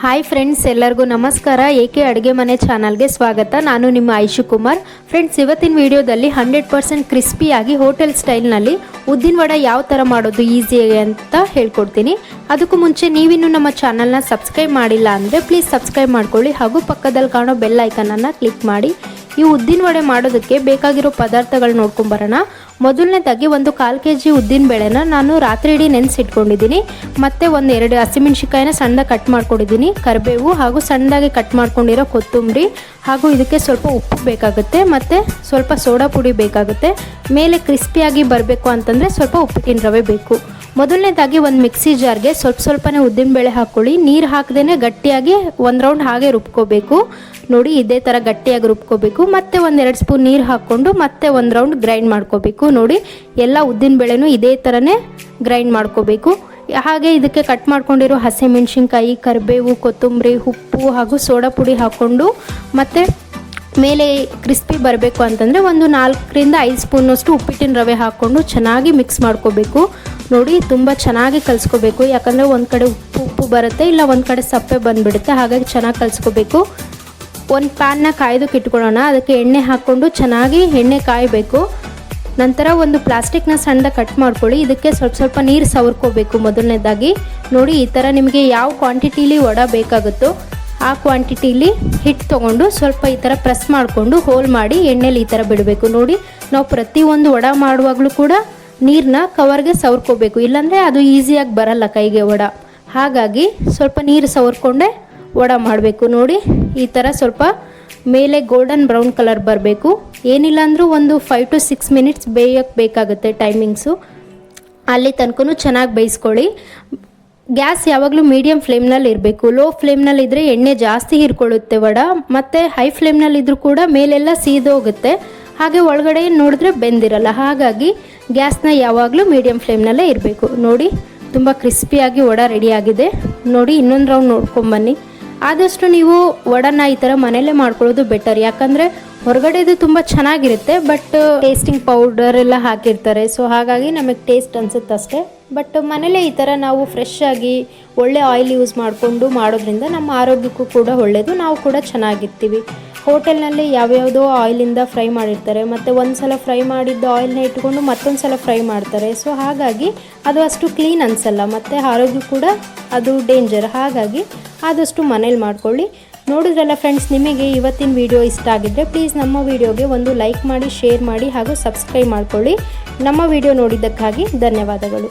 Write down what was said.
Hi friends, ಎಲ್ಲರಿಗೂ ನಮಸ್ಕಾರ. ಏಕೆ ಅಡುಗೆ ಮನೆ ಚಾನಲ್ಗೆ ಸ್ವಾಗತ. ನಾನು ನಿಮ್ಮ ಐಶು ಕುಮಾರ್. ಫ್ರೆಂಡ್ಸ್, ಇವತ್ತಿನ ವಿಡಿಯೋದಲ್ಲಿ 100% ಕ್ರಿಸ್ಪಿಯಾಗಿ ಹೋಟೆಲ್ ಸ್ಟೈಲ್ನಲ್ಲಿ ಉದ್ದಿನ ವಡೆ ಯಾವ ಥರ ಮಾಡೋದು ಈಸಿಯಾಗಿ ಅಂತ ಹೇಳ್ಕೊಡ್ತೀನಿ. ಅದಕ್ಕೂ ಮುಂಚೆ ನೀವಿನ್ನೂ ನಮ್ಮ ಚಾನಲ್ನ ಸಬ್ಸ್ಕ್ರೈಬ್ ಮಾಡಿಲ್ಲ ಅಂದರೆ ಪ್ಲೀಸ್ ಸಬ್ಸ್ಕ್ರೈಬ್ ಮಾಡ್ಕೊಳ್ಳಿ ಹಾಗೂ ಪಕ್ಕದಲ್ಲಿ ಕಾಣೋ ಬೆಲ್ ಐಕನನ್ನು ಕ್ಲಿಕ್ ಮಾಡಿ. ಈ ಉದ್ದಿನ ವಡೆ ಮಾಡೋದಕ್ಕೆ ಬೇಕಾಗಿರೋ ಪದಾರ್ಥಗಳು ನೋಡ್ಕೊಂಬರೋಣ. ಮೊದಲನೇದಾಗಿ ಒಂದು 1/4 kg ಉದ್ದಿನ ಬೇಳೆನ ನಾನು ರಾತ್ರಿ ಇಡೀ ನೆನೆಸಿಟ್ಕೊಂಡಿದ್ದೀನಿ. ಮತ್ತು 1-2 ಹಸಿಮೆಣ್ಸಿಕಾಯಿನ ಸಣ್ಣದಾಗಿ ಕಟ್ ಮಾಡ್ಕೊಂಡಿದ್ದೀನಿ, ಕರಿಬೇವು ಹಾಗೂ ಸಣ್ಣದಾಗಿ ಕಟ್ ಮಾಡ್ಕೊಂಡಿರೋ ಕೊತ್ತಂಬರಿ, ಹಾಗೂ ಇದಕ್ಕೆ ಸ್ವಲ್ಪ ಉಪ್ಪು ಬೇಕಾಗುತ್ತೆ ಮತ್ತು ಸ್ವಲ್ಪ ಸೋಡಾ ಪುಡಿ ಬೇಕಾಗುತ್ತೆ. ಮೇಲೆ ಕ್ರಿಸ್ಪಿಯಾಗಿ ಬರಬೇಕು ಅಂತಂದರೆ ಸ್ವಲ್ಪ ಉಪ್ಪಿಟ್ಟಿನ ರವೆ ಬೇಕು. ಮೊದಲನೇದಾಗಿ ಒಂದು ಮಿಕ್ಸಿ ಜಾರ್ಗೆ ಸ್ವಲ್ಪನೇ ಉದ್ದಿನಬೇಳೆ ಹಾಕ್ಕೊಳ್ಳಿ. ನೀರು ಹಾಕದೇ ಗಟ್ಟಿಯಾಗಿ ಒಂದು ರೌಂಡ್ ಹಾಗೆ ರುಬ್ಕೋಬೇಕು. ನೋಡಿ, ಇದೇ ಥರ ಗಟ್ಟಿಯಾಗಿ ರುಬ್ಕೋಬೇಕು. ಮತ್ತೆ 1-2 ಸ್ಪೂನ್ ನೀರು ಹಾಕ್ಕೊಂಡು ಮತ್ತೆ ಒಂದು ರೌಂಡ್ ಗ್ರೈಂಡ್ ಮಾಡ್ಕೋಬೇಕು. ನೋಡಿ, ಎಲ್ಲ ಉದ್ದಿನಬೇಳೆನೂ ಇದೇ ಥರನೇ ಗ್ರೈಂಡ್ ಮಾಡ್ಕೋಬೇಕು. ಹಾಗೆ ಇದಕ್ಕೆ ಕಟ್ ಮಾಡ್ಕೊಂಡಿರೋ ಹಸಿಮೆಣ್ಸಿನ್ಕಾಯಿ, ಕರಿಬೇವು, ಕೊತ್ತಂಬರಿ, ಉಪ್ಪು ಹಾಗೂ ಸೋಡಾ ಪುಡಿ ಹಾಕ್ಕೊಂಡು ಮತ್ತು ಮೇಲೆ ಕ್ರಿಸ್ಪಿ ಬರಬೇಕು ಅಂತಂದರೆ 4-5 ಸ್ಪೂನಷ್ಟು ಉಪ್ಪಿಟ್ಟಿನ ರವೆ ಹಾಕ್ಕೊಂಡು ಚೆನ್ನಾಗಿ ಮಿಕ್ಸ್ ಮಾಡ್ಕೋಬೇಕು. ನೋಡಿ, ತುಂಬ ಚೆನ್ನಾಗಿ ಕಲಿಸ್ಕೋಬೇಕು. ಯಾಕಂದರೆ ಒಂದು ಕಡೆ ಉಪ್ಪು ಬರುತ್ತೆ, ಇಲ್ಲ ಒಂದು ಕಡೆ ಸಪ್ಪೆ ಬಂದುಬಿಡುತ್ತೆ. ಹಾಗಾಗಿ ಚೆನ್ನಾಗಿ ಕಲಿಸ್ಕೋಬೇಕು. ಒಂದು ಪ್ಯಾನ್ನ ಕಾಯ್ದಕ್ಕೆ ಇಟ್ಕೊಳ್ಳೋಣ. ಅದಕ್ಕೆ ಎಣ್ಣೆ ಹಾಕ್ಕೊಂಡು ಚೆನ್ನಾಗಿ ಎಣ್ಣೆ ಕಾಯಬೇಕು. ನಂತರ ಒಂದು ಪ್ಲಾಸ್ಟಿಕ್ನ ಸಣ್ಣದಾಗಿ ಕಟ್ ಮಾಡ್ಕೊಳ್ಳಿ. ಇದಕ್ಕೆ ಸ್ವಲ್ಪ ನೀರು ಸವರ್ಕೋಬೇಕು. ಮೊದಲನೇದಾಗಿ ನೋಡಿ, ಈ ಥರ ನಿಮಗೆ ಯಾವ ಕ್ವಾಂಟಿಟಿಲಿ ವಡೆ ಬೇಕಾಗುತ್ತೋ ಆ ಕ್ವಾಂಟಿಟಿಲಿ ಹಿಟ್ಟು ತೊಗೊಂಡು ಸ್ವಲ್ಪ ಈ ಥರ ಪ್ರೆಸ್ ಮಾಡಿಕೊಂಡು ಹೋಲ್ ಮಾಡಿ ಎಣ್ಣೆಲಿ ಈ ಥರ ಬಿಡಬೇಕು. ನೋಡಿ, ನಾವು ಪ್ರತಿಯೊಂದು ವಡೆ ಮಾಡುವಾಗಲೂ ಕೂಡ ನೀರನ್ನ ಕವರ್ಗೆ ಸವರ್ಕೋಬೇಕು, ಇಲ್ಲಾಂದರೆ ಅದು ಈಸಿಯಾಗಿ ಬರಲ್ಲ ಕೈಗೆ ವಡೆ. ಹಾಗಾಗಿ ಸ್ವಲ್ಪ ನೀರು ಸವರ್ಕೊಂಡೆ ವಡೆ ಮಾಡಬೇಕು. ನೋಡಿ, ಈ ಥರ ಸ್ವಲ್ಪ ಮೇಲೆ ಗೋಲ್ಡನ್ ಬ್ರೌನ್ ಕಲರ್ ಬರಬೇಕು. ಏನಿಲ್ಲ ಅಂದರೂ ಒಂದು 5 to 6 ಮಿನಿಟ್ಸ್ ಬೇಯಕ್ಕೆ ಬೇಕಾಗುತ್ತೆ ಟೈಮಿಂಗ್ಸು. ಅಲ್ಲಿ ತನಕ ಚೆನ್ನಾಗಿ ಬೇಯಿಸ್ಕೊಳ್ಳಿ. ಗ್ಯಾಸ್ ಯಾವಾಗಲೂ ಮೀಡಿಯಮ್ ಫ್ಲೇಮ್ನಲ್ಲಿ ಇರಬೇಕು. ಲೋ ಫ್ಲೇಮ್ನಲ್ಲಿ ಇದ್ದರೆ ಎಣ್ಣೆ ಜಾಸ್ತಿ ಹೀರ್ಕೊಳ್ಳುತ್ತೆ ವಡೆ, ಮತ್ತು ಹೈ ಫ್ಲೇಮ್ನಲ್ಲಿದ್ದರೂ ಕೂಡ ಮೇಲೆಲ್ಲ ಸೀದೋಗುತ್ತೆ. ಹಾಗೆ ಒಳಗಡೆ ನೋಡಿದ್ರೆ ಬೆಂದಿರಲ್ಲ. ಹಾಗಾಗಿ ಗ್ಯಾಸ್ನ ಯಾವಾಗಲೂ ಮೀಡಿಯಮ್ ಫ್ಲೇಮ್ನಲ್ಲೇ ಇರಬೇಕು. ನೋಡಿ, ತುಂಬ ಕ್ರಿಸ್ಪಿಯಾಗಿ ವಡೆ ರೆಡಿಯಾಗಿದೆ. ನೋಡಿ, ಇನ್ನೊಂದು ರೌಂಡ್ ನೋಡ್ಕೊಂಬನ್ನಿ. ಆದಷ್ಟು ನೀವು ವಡೆನ ಈ ಥರ ಮನೆಯಲ್ಲೇ ಮಾಡ್ಕೊಳ್ಳೋದು ಬೆಟರ್. ಯಾಕಂದರೆ ಹೊರಗಡೆದು ತುಂಬ ಚೆನ್ನಾಗಿರುತ್ತೆ, ಬಟ್ ಟೇಸ್ಟಿಂಗ್ ಪೌಡರ್ ಎಲ್ಲ ಹಾಕಿರ್ತಾರೆ. ಸೊ ಹಾಗಾಗಿ ನಮಗೆ ಟೇಸ್ಟ್ ಅನಿಸುತ್ತೆ ಅಷ್ಟೇ. ಬಟ್ ಮನೇಲೇ ಈ ಥರ ನಾವು ಫ್ರೆಶ್ ಆಗಿ ಒಳ್ಳೆ ಆಯಿಲ್ ಯೂಸ್ ಮಾಡಿಕೊಂಡು ಮಾಡೋದ್ರಿಂದ ನಮ್ಮ ಆರೋಗ್ಯಕ್ಕೂ ಕೂಡ ಒಳ್ಳೆಯದು, ನಾವು ಕೂಡ ಚೆನ್ನಾಗಿರ್ತೀವಿ. ಹೋಟೆಲ್ನಲ್ಲಿ ಯಾವ್ಯಾವುದೋ ಆಯಿಲಿಂದ ಫ್ರೈ ಮಾಡಿರ್ತಾರೆ, ಮತ್ತು ಒಂದು ಸಲ ಫ್ರೈ ಮಾಡಿದ್ದ ಆಯಿಲ್ನ ಇಟ್ಕೊಂಡು ಮತ್ತೊಂದು ಸಲ ಫ್ರೈ ಮಾಡ್ತಾರೆ. ಸೊ ಹಾಗಾಗಿ ಅದು ಅಷ್ಟು ಕ್ಲೀನ್ ಅನಿಸಲ್ಲ, ಮತ್ತು ಆರೋಗ್ಯ ಕೂಡ ಅದು ಡೇಂಜರ್. ಹಾಗಾಗಿ ಆದಷ್ಟು ಮನೇಲಿ ಮಾಡ್ಕೊಳ್ಳಿ. ನೋಡಿದ್ರಲ್ಲ ಫ್ರೆಂಡ್ಸ್, ನಿಮಗೆ ಇವತ್ತಿನ ವಿಡಿಯೋ ಇಷ್ಟ ಆಗಿದ್ದರೆ ಪ್ಲೀಸ್ ನಮ್ಮ ವಿಡಿಯೋಗೆ ಒಂದು ಲೈಕ್ ಮಾಡಿ, ಶೇರ್ ಮಾಡಿ ಹಾಗೂ ಸಬ್ಸ್ಕ್ರೈಬ್ ಮಾಡ್ಕೊಳ್ಳಿ. ನಮ್ಮ ವಿಡಿಯೋ ನೋಡಿದ್ದಕ್ಕಾಗಿ ಧನ್ಯವಾದಗಳು.